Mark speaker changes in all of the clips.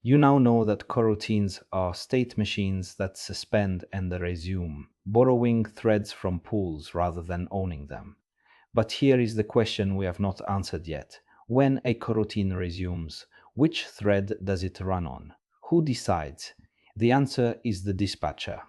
Speaker 1: You now know that coroutines are state machines that suspend and resume, borrowing threads from pools rather than owning them. But here is the question we have not answered yet. When a coroutine resumes, which thread does it run on? Who decides? The answer is the dispatcher.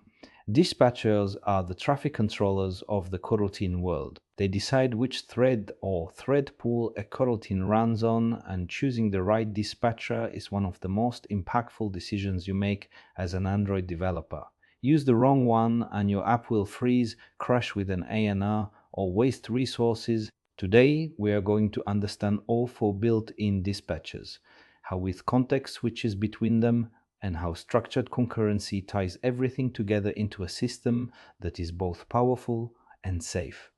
Speaker 1: Dispatchers are the traffic controllers of the coroutine world. They decide which thread or thread pool a coroutine runs on, and choosing the right dispatcher is one of the most impactful decisions you make as an Android developer. Use the wrong one and your app will freeze, crash with an ANR, or waste resources. Today, we are going to understand all four built-in dispatchers, how with context switches between them, and how structured concurrency ties everything together into a system that is both powerful and safe.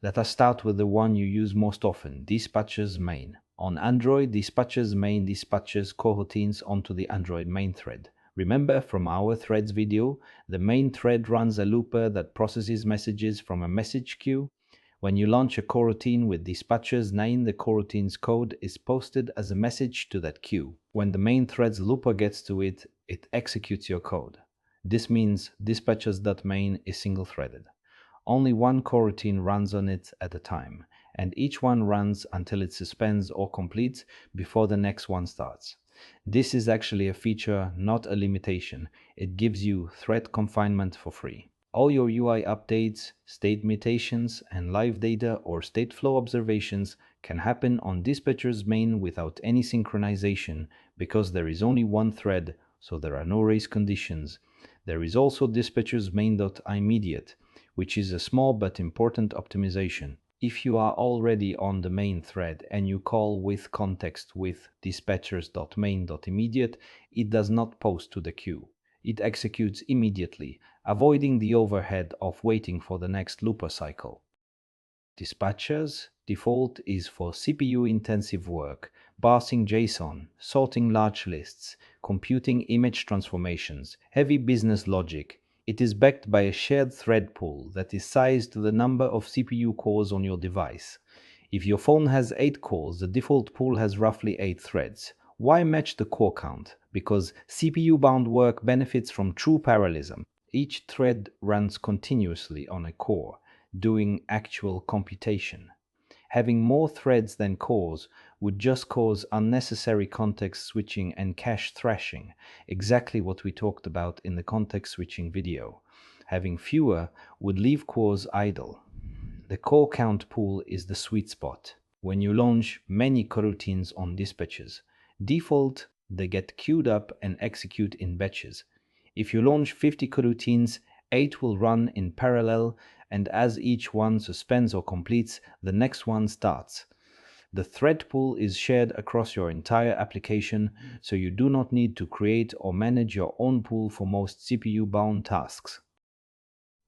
Speaker 1: Let us start with the one you use most often, dispatchers main. On Android, dispatchers main dispatches coroutines onto the Android main thread. Remember from our threads video, the main thread runs a looper that processes messages from a message queue. When you launch a coroutine with dispatchers main, the coroutine's code is posted as a message to that queue. When the main thread's looper gets to it, it executes your code. This means dispatchers.main is single-threaded. Only one coroutine runs on it at a time, and each one runs until it suspends or completes before the next one starts. This is actually a feature, not a limitation. It gives you thread confinement for free. All your UI updates, state mutations, and live data or state flow observations can happen on dispatcher's main without any synchronization because there is only one thread, so there are no race conditions. There is also dispatcher's main.immediate, which is a small but important optimization. If you are already on the main thread and you call with context with dispatchers.main.immediate, it does not post to the queue. It executes immediately, avoiding the overhead of waiting for the next looper cycle. Dispatchers default is for CPU-intensive work, parsing JSON, sorting large lists, computing image transformations, heavy business logic. It is backed by a shared thread pool that is sized to the number of CPU cores on your device. If your phone has 8 cores, the default pool has roughly 8 threads. Why match the core count? Because CPU-bound work benefits from true parallelism. Each thread runs continuously on a core, doing actual computation. Having more threads than cores would just cause unnecessary context switching and cache thrashing, exactly what we talked about in the context switching video. Having fewer would leave cores idle. The core count pool is the sweet spot. When you launch many coroutines on dispatches, default they get queued up and execute in batches. If you launch 50 coroutines, 8 will run in parallel, and as each one suspends or completes, the next one starts. The thread pool is shared across your entire application, so you do not need to create or manage your own pool for most CPU-bound tasks.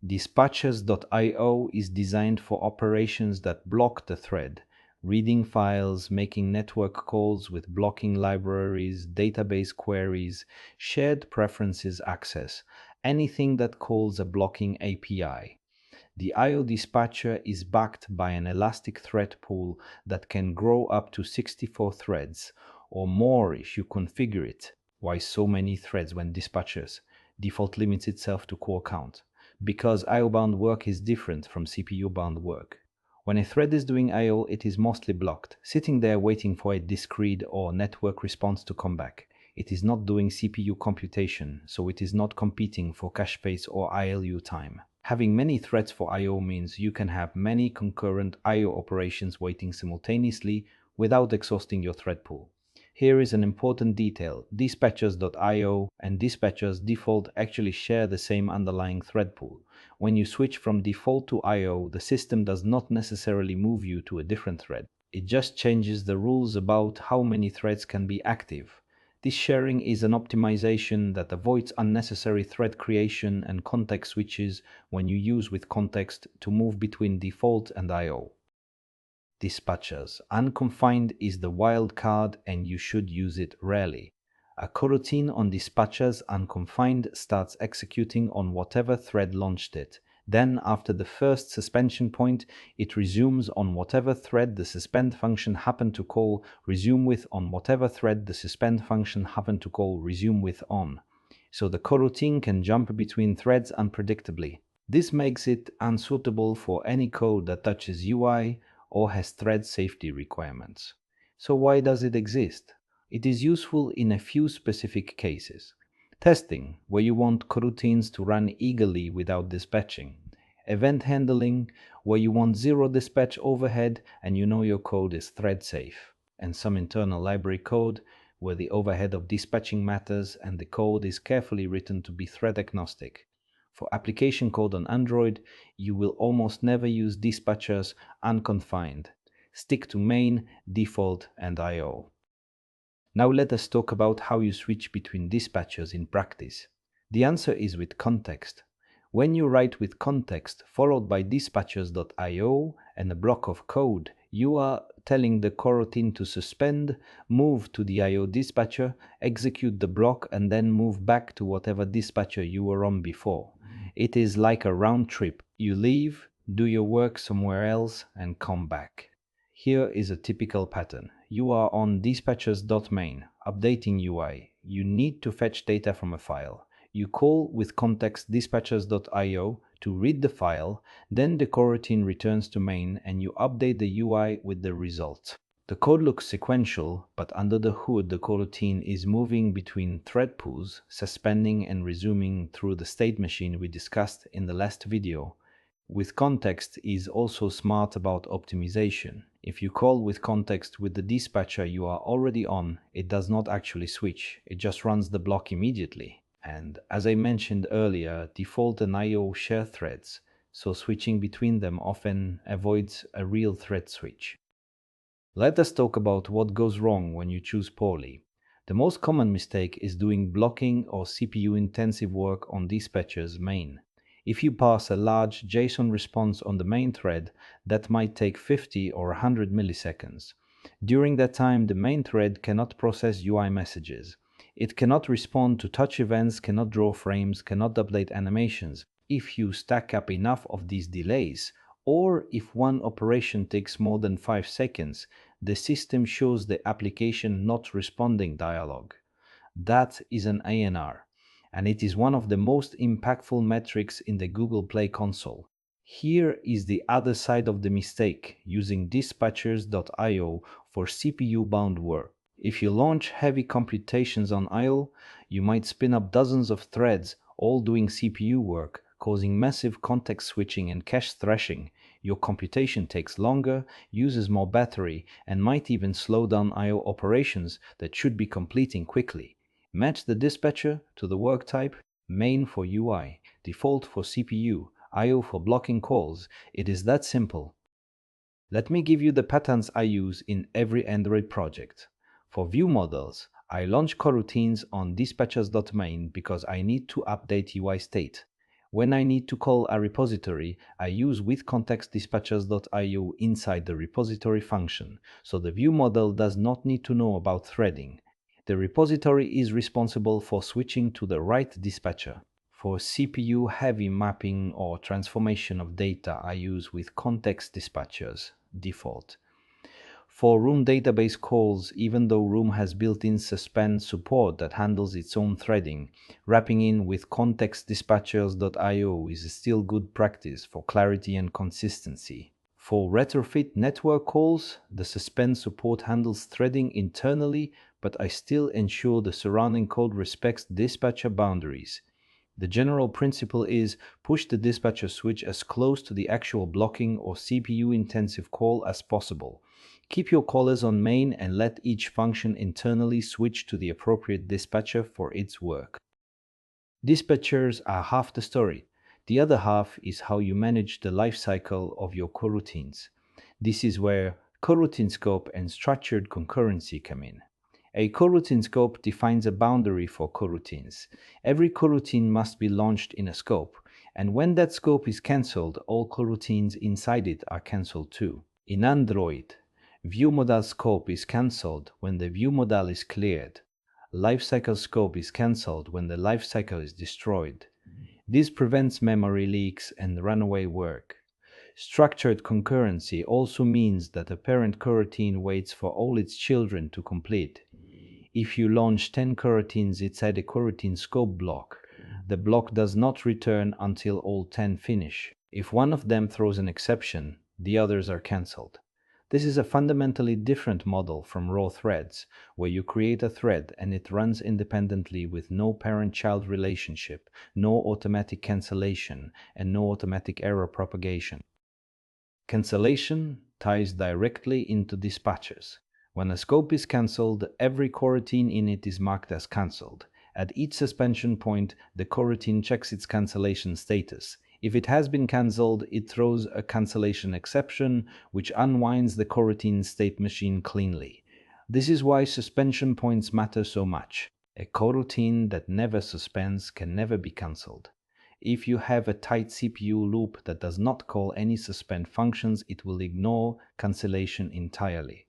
Speaker 1: Dispatchers.io is designed for operations that block the thread, reading files, making network calls with blocking libraries, database queries, shared preferences access, anything that calls a blocking API. The IO dispatcher is backed by an elastic thread pool that can grow up to 64 threads, or more if you configure it. Why so many threads when dispatchers? Default limits itself to core count. Because IO-bound work is different from CPU-bound work. When a thread is doing IO, it is mostly blocked, sitting there waiting for a disk read or network response to come back. It is not doing CPU computation, so it is not competing for cache space or ILU time. Having many threads for IO means you can have many concurrent IO operations waiting simultaneously without exhausting your thread pool. Here is an important detail. Dispatchers.io and dispatchers default actually share the same underlying thread pool. When you switch from default to IO, the system does not necessarily move you to a different thread. It just changes the rules about how many threads can be active. This sharing is an optimization that avoids unnecessary thread creation and context switches when you use with context to move between default and IO. Dispatchers. Unconfined is the wild card and you should use it rarely. A coroutine on dispatchers unconfined starts executing on whatever thread launched it. Then, after the first suspension point, it resumes on whatever thread the suspend function happened to call resume with on whatever thread the suspend function happened to call resume with on. So the coroutine can jump between threads unpredictably. This makes it unsuitable for any code that touches UI or has thread safety requirements. So why does it exist? It is useful in a few specific cases. Testing, where you want coroutines to run eagerly without dispatching. Event handling, where you want zero dispatch overhead and you know your code is thread safe. And some internal library code, where the overhead of dispatching matters and the code is carefully written to be thread agnostic. For application code on Android, you will almost never use dispatchers unconfined. Stick to main, default, and I/O. Now let us talk about how you switch between dispatchers in practice. The answer is with context. When you write with context followed by dispatchers.io and a block of code, you are telling the coroutine to suspend, move to the IO dispatcher, execute the block, and then move back to whatever dispatcher you were on before. It is like a round trip. You leave, do your work somewhere else, and come back. Here is a typical pattern. You are on dispatchers.main, updating UI. You need to fetch data from a file. You call with context dispatchers.io to read the file, then the coroutine returns to main and you update the UI with the result. The code looks sequential, but under the hood the coroutine is moving between thread pools, suspending and resuming through the state machine we discussed in the last video. With context is also smart about optimization. If you call with context with the dispatcher you are already on, it does not actually switch, it just runs the block immediately. And as I mentioned earlier, default and IO share threads, so switching between them often avoids a real thread switch. Let us talk about what goes wrong when you choose poorly. The most common mistake is doing blocking or CPU-intensive work on dispatcher's main. If you pass a large JSON response on the main thread, that might take 50 or 100 milliseconds. During that time, the main thread cannot process UI messages. It cannot respond to touch events, cannot draw frames, cannot update animations. If you stack up enough of these delays, or if one operation takes more than 5 seconds, the system shows the application not responding dialog. That is an ANR, and it is one of the most impactful metrics in the Google Play console. Here is the other side of the mistake, using dispatchers.io for CPU-bound work. If you launch heavy computations on I/O, you might spin up dozens of threads, all doing CPU work, causing massive context switching and cache thrashing. Your computation takes longer, uses more battery, and might even slow down I/O operations that should be completing quickly. Match the dispatcher to the work type, main for UI, default for CPU, I/O for blocking calls. It is that simple. Let me give you the patterns I use in every Android project. For view models, I launch coroutines on dispatchers.main because I need to update UI state. When I need to call a repository, I use with context dispatchers.io inside the repository function, so the view model does not need to know about threading. The repository is responsible for switching to the right dispatcher. For CPU-heavy mapping or transformation of data, I use with context dispatchers, default. For Room database calls, even though Room has built-in suspend support that handles its own threading, wrapping in with context dispatchers.io is still good practice for clarity and consistency. For retrofit network calls, the suspend support handles threading internally, but I still ensure the surrounding code respects dispatcher boundaries. The general principle is push the dispatcher switch as close to the actual blocking or CPU-intensive call as possible. Keep your callers on main and let each function internally switch to the appropriate dispatcher for its work. Dispatchers are half the story. The other half is how you manage the lifecycle of your coroutines. This is where coroutine scope and structured concurrency come in. A coroutine scope defines a boundary for coroutines. Every coroutine must be launched in a scope, and when that scope is cancelled, all coroutines inside it are cancelled too. In Android, view modal scope is cancelled when the view modal is cleared. Lifecycle scope is cancelled when the lifecycle is destroyed. This prevents memory leaks and runaway work. Structured concurrency also means that a parent coroutine waits for all its children to complete. If you launch 10 coroutines inside a coroutine scope block, the block does not return until all 10 finish. If one of them throws an exception, the others are cancelled. This is a fundamentally different model from raw threads, where you create a thread and it runs independently with no parent-child relationship, no automatic cancellation, and no automatic error propagation. Cancellation ties directly into dispatches. When a scope is cancelled, every coroutine in it is marked as cancelled. At each suspension point, the coroutine checks its cancellation status. If it has been cancelled, it throws a cancellation exception, which unwinds the coroutine state machine cleanly. This is why suspension points matter so much. A coroutine that never suspends can never be cancelled. If you have a tight CPU loop that does not call any suspend functions, it will ignore cancellation entirely.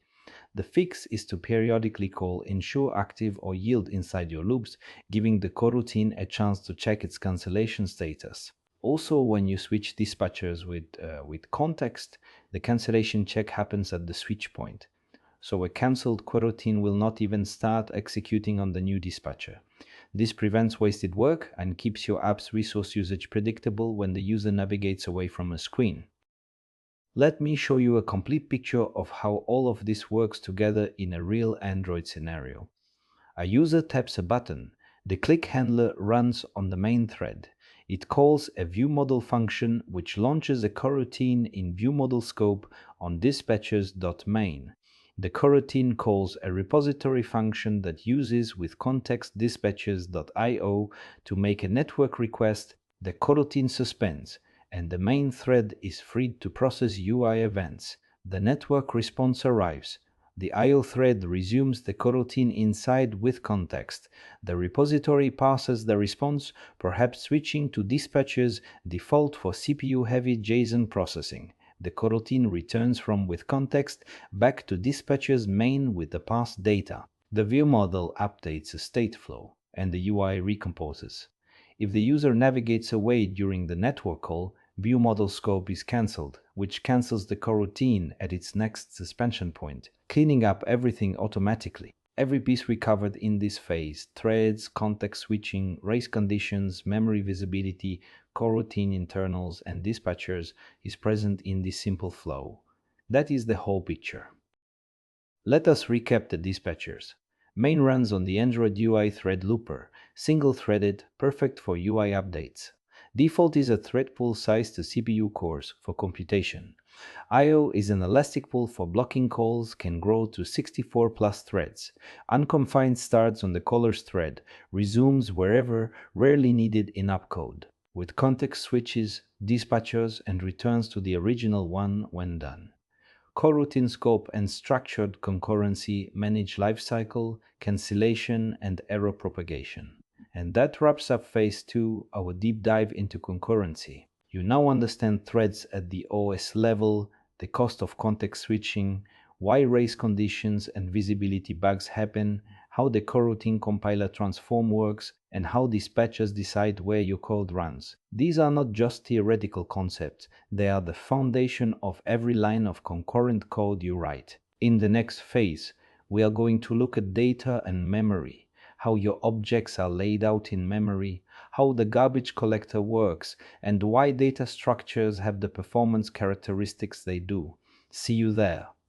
Speaker 1: The fix is to periodically call ensure active or yield inside your loops, giving the coroutine a chance to check its cancellation status. Also, when you switch dispatchers with context, the cancellation check happens at the switch point. So a cancelled coroutine will not even start executing on the new dispatcher. This prevents wasted work and keeps your app's resource usage predictable when the user navigates away from a screen. Let me show you a complete picture of how all of this works together in a real Android scenario. A user taps a button. The click handler runs on the main thread. It calls a viewModel function which launches a coroutine in viewModel scope on dispatchers.main. The coroutine calls a repository function that uses with context dispatchers.io to make a network request. The coroutine suspends, and the main thread is freed to process UI events. The network response arrives. The IO thread resumes the coroutine inside with context. The repository passes the response, perhaps switching to dispatcher's default for CPU-heavy JSON processing. The coroutine returns from with context back to dispatcher's main with the passed data. The viewModel updates a state flow, and the UI recomposes. If the user navigates away during the network call, viewModel scope is cancelled, which cancels the coroutine at its next suspension point, cleaning up everything automatically. Every piece we covered in this phase, threads, context switching, race conditions, memory visibility, coroutine internals, and dispatchers, is present in this simple flow. That is the whole picture. Let us recap the dispatchers. Main runs on the Android UI thread looper, single-threaded, perfect for UI updates. Default is a thread pool size to CPU cores for computation. I/O is an elastic pool for blocking calls, can grow to 64 plus threads. Unconfined starts on the caller's thread, resumes wherever, rarely needed in upcode. With context switches, dispatchers, and returns to the original one when done. Coroutine scope and structured concurrency manage lifecycle, cancellation, and error propagation. And that wraps up phase 2, our deep dive into concurrency. You now understand threads at the OS level, the cost of context switching, why race conditions and visibility bugs happen, how the coroutine compiler transform works, and how dispatchers decide where your code runs. These are not just theoretical concepts, they are the foundation of every line of concurrent code you write. In the next phase, we are going to look at data and memory, how your objects are laid out in memory, how the garbage collector works, and why data structures have the performance characteristics they do. See you there.